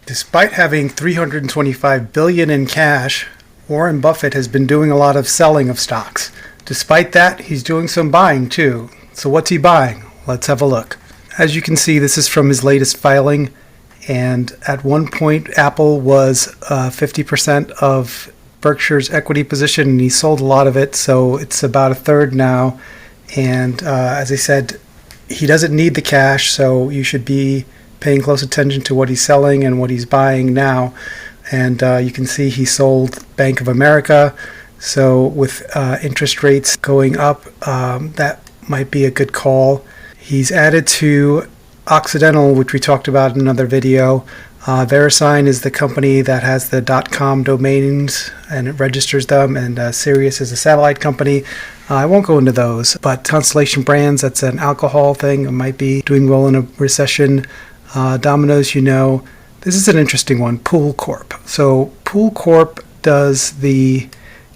Despite having $325 billion in cash, Warren Buffett has been doing a lot of selling of stocks. Despite that, he's doing some buying too. So what's he buying? Let's have a look. As you can see, this is from his latest filing. And at one point, Apple was 50% of Berkshire's equity position, and he sold a lot of it. So it's about a third now. And as I said, he doesn't need the cash, so you should be paying close attention to what he's selling and what he's buying now. And you can see he sold Bank of America. So with interest rates going up, that might be a good call. He's added to Occidental, which we talked about in another video. VeriSign is the company that has the .com domains and it registers them, and Sirius is a satellite company. I won't go into those, but Constellation Brands, that's an alcohol thing. It might be doing well in a recession. Domino's, this is an interesting one, Pool Corp. So Pool Corp does the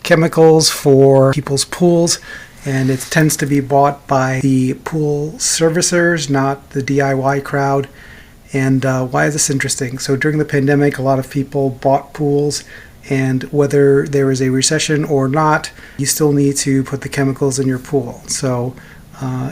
chemicals for people's pools, and it tends to be bought by the pool servicers, not the DIY crowd. And why is this interesting? So during the pandemic, a lot of people bought pools, and whether there is a recession or not, you still need to put the chemicals in your pool. So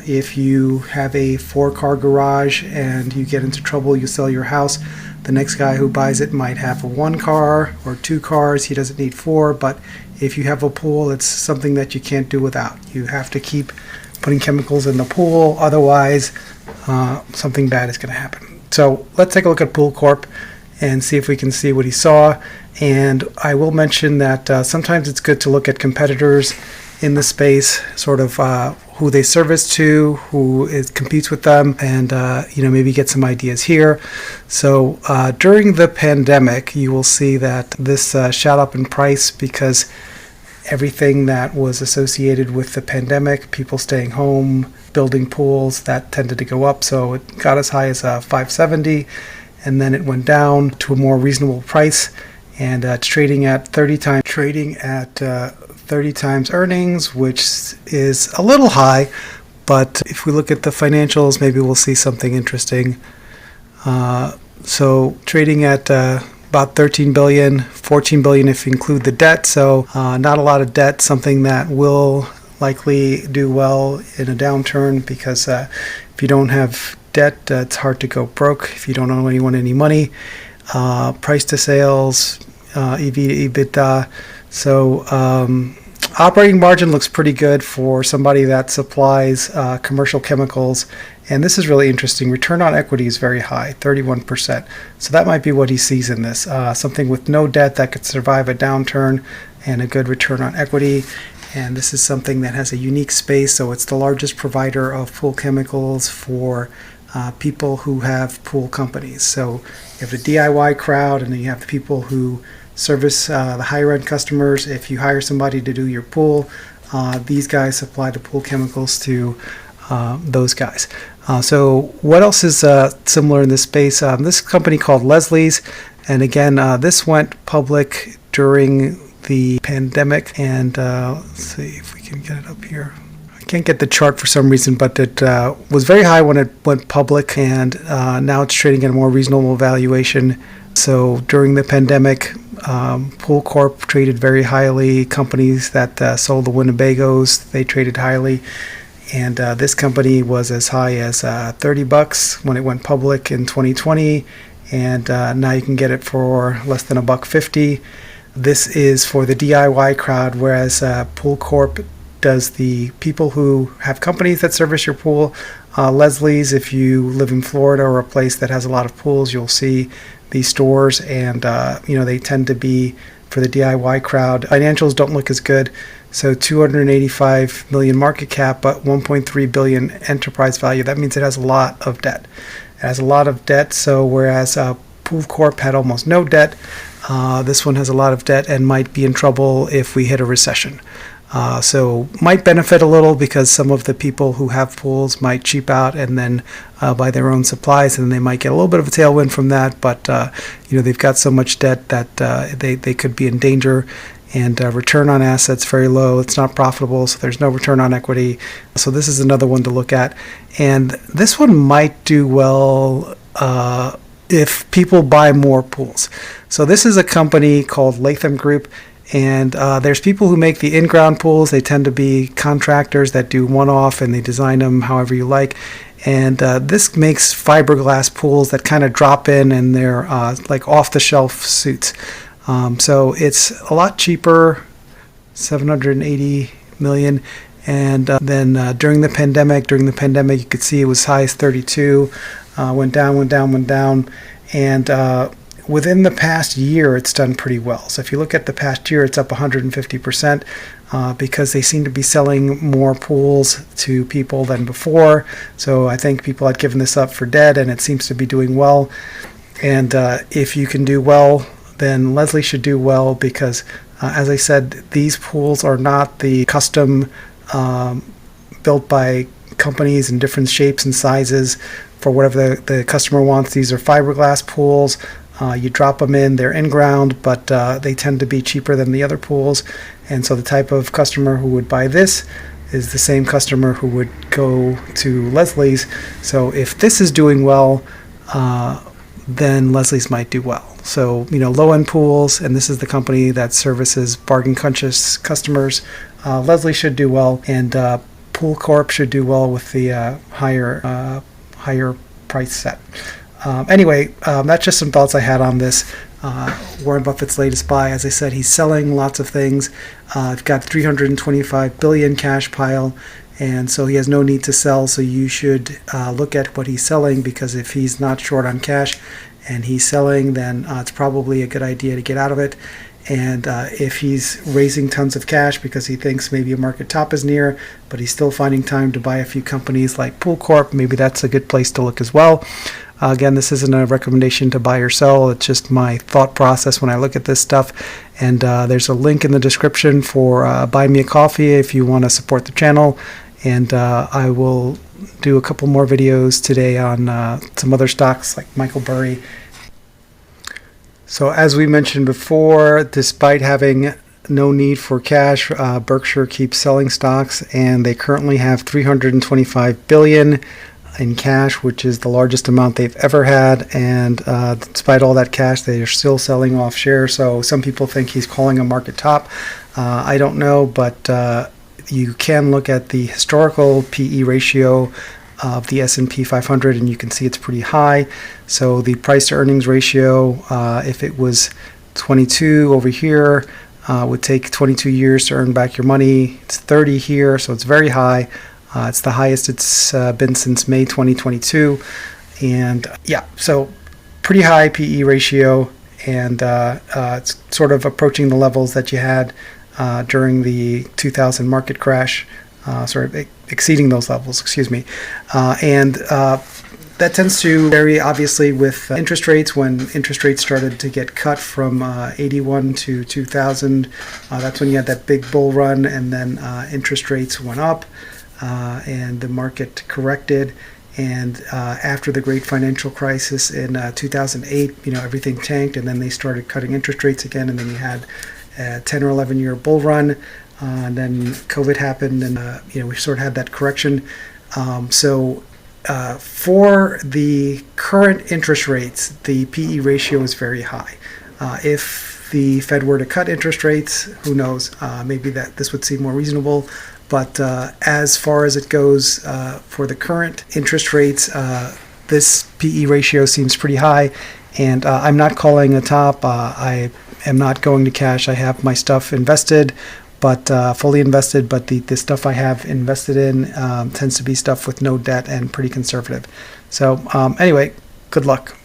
if you have a 4-car garage and you get into trouble, you sell your house, the next guy who buys it might have a 1 car or 2 cars. He doesn't need 4, but if you have a pool, it's something that you can't do without. You have to keep putting chemicals in the pool, otherwise something bad is going to happen. So let's take a look at Pool Corp and see if we can see what he saw. And I will mention that sometimes it's good to look at competitors in the space, sort of who they service to, who competes with them, and maybe get some ideas here. So during the pandemic, you will see that this shot up in price because everything that was associated with the pandemic, people staying home, building pools, that tended to go up. So it got as high as $570, and then it went down to a more reasonable price, and it's trading at 30 times earnings, which is a little high, but if we look at the financials, maybe we'll see something interesting. So trading at about 13 billion, 14 billion if you include the debt, so not a lot of debt, something that will likely do well in a downturn, because if you don't have debt, it's hard to go broke if you don't owe anyone any money. Price to sales, EV to EBITDA. So operating margin looks pretty good for somebody that supplies commercial chemicals. And this is really interesting. Return on equity is very high, 31%. So that might be what he sees in this. Something with no debt that could survive a downturn and a good return on equity. And this is something that has a unique space. So it's the largest provider of pool chemicals for people who have pool companies. So you have the DIY crowd, and then you have the people who service the higher end customers. If you hire somebody to do your pool, these guys supply the pool chemicals to those guys. So what else is similar in this space? This company called Leslie's, and again, this went public during the pandemic, and let's see if we can get it up here. I can't get the chart for some reason, but it was very high when it went public, and now it's trading at a more reasonable valuation. So during the pandemic, Pool Corp traded very highly. Companies that sold the Winnebagos, they traded highly. And this company was as high as $30 when it went public in 2020. And now you can get it for less than $1.50. This is for the DIY crowd, whereas Pool Corp does the people who have companies that service your pool. Leslie's, if you live in Florida or a place that has a lot of pools, you'll see these stores, and they tend to be for the DIY crowd. Financials don't look as good. So 285 million market cap, but 1.3 billion enterprise value. That means it has a lot of debt. It has a lot of debt. So whereas Pool Corp had almost no debt, this one has a lot of debt and might be in trouble if we hit a recession. So might benefit a little because some of the people who have pools might cheap out and then buy their own supplies, and they might get a little bit of a tailwind from that. But they've got so much debt that they could be in danger. And return on assets very low. It's not profitable, so there's no return on equity. So this is another one to look at. And this one might do well if people buy more pools. So this is a company called Latham Group, and there's people who make the in-ground pools. They tend to be contractors that do one-off, and they design them however you like. And this makes fiberglass pools that kind of drop in, and they're like off-the-shelf suits. So it's a lot cheaper, $780 million. And then during the pandemic, you could see it was high as 32, went down. And within the past year, it's done pretty well. So if you look at the past year, it's up 150% because they seem to be selling more pools to people than before. So I think people had given this up for dead, and it seems to be doing well. And if you can do well, then Leslie should do well because, as I said, these pools are not the custom built by companies in different shapes and sizes for whatever the customer wants. These are fiberglass pools. You drop them in, they're in ground, but they tend to be cheaper than the other pools. And so the type of customer who would buy this is the same customer who would go to Leslie's. So if this is doing well, then Leslie's might do well. So, low-end pools, and this is the company that services bargain-conscious customers. Leslie should do well, and Pool Corp should do well with the higher price set. Anyway, that's just some thoughts I had on this. Warren Buffett's latest buy, as I said, he's selling lots of things. He's got $325 billion cash pile, and so he has no need to sell. So you should look at what he's selling, because if he's not short on cash and he's selling, then it's probably a good idea to get out of it. And if he's raising tons of cash because he thinks maybe a market top is near, but he's still finding time to buy a few companies like Pool Corp, maybe that's a good place to look as well. Again, this isn't a recommendation to buy or sell. It's just my thought process when I look at this stuff. And there's a link in the description for Buy Me a Coffee if you want to support the channel. And I will do a couple more videos today on some other stocks like Michael Burry. So as we mentioned before, despite having no need for cash, Berkshire keeps selling stocks, and they currently have $325 billion in cash, which is the largest amount they've ever had. And despite all that cash, they are still selling off shares. So some people think he's calling a market top. I don't know, but you can look at the historical PE ratio of the S&P 500, and you can see it's pretty high. So the price to earnings ratio, if it was 22 over here, would take 22 years to earn back your money. It's 30 here, so it's very high. It's the highest it's been since May 2022. And yeah, so pretty high PE ratio, and it's sort of approaching the levels that you had during the 2000 market crash. Exceeding those levels, and that tends to vary obviously with interest rates. When interest rates started to get cut from 81 to 2000, that's when you had that big bull run, and then interest rates went up and the market corrected. And after the great financial crisis in 2008, everything tanked, and then they started cutting interest rates again, and then you had a 10 or 11 year bull run. And then COVID happened, and we sort of had that correction. So for the current interest rates, the PE ratio is very high. If the Fed were to cut interest rates, who knows? Maybe this would seem more reasonable. But as far as it goes for the current interest rates, this PE ratio seems pretty high. And I'm not calling a top. I am not going to cash. I have my stuff invested, but fully invested, but the stuff I have invested in tends to be stuff with no debt and pretty conservative. So anyway, good luck.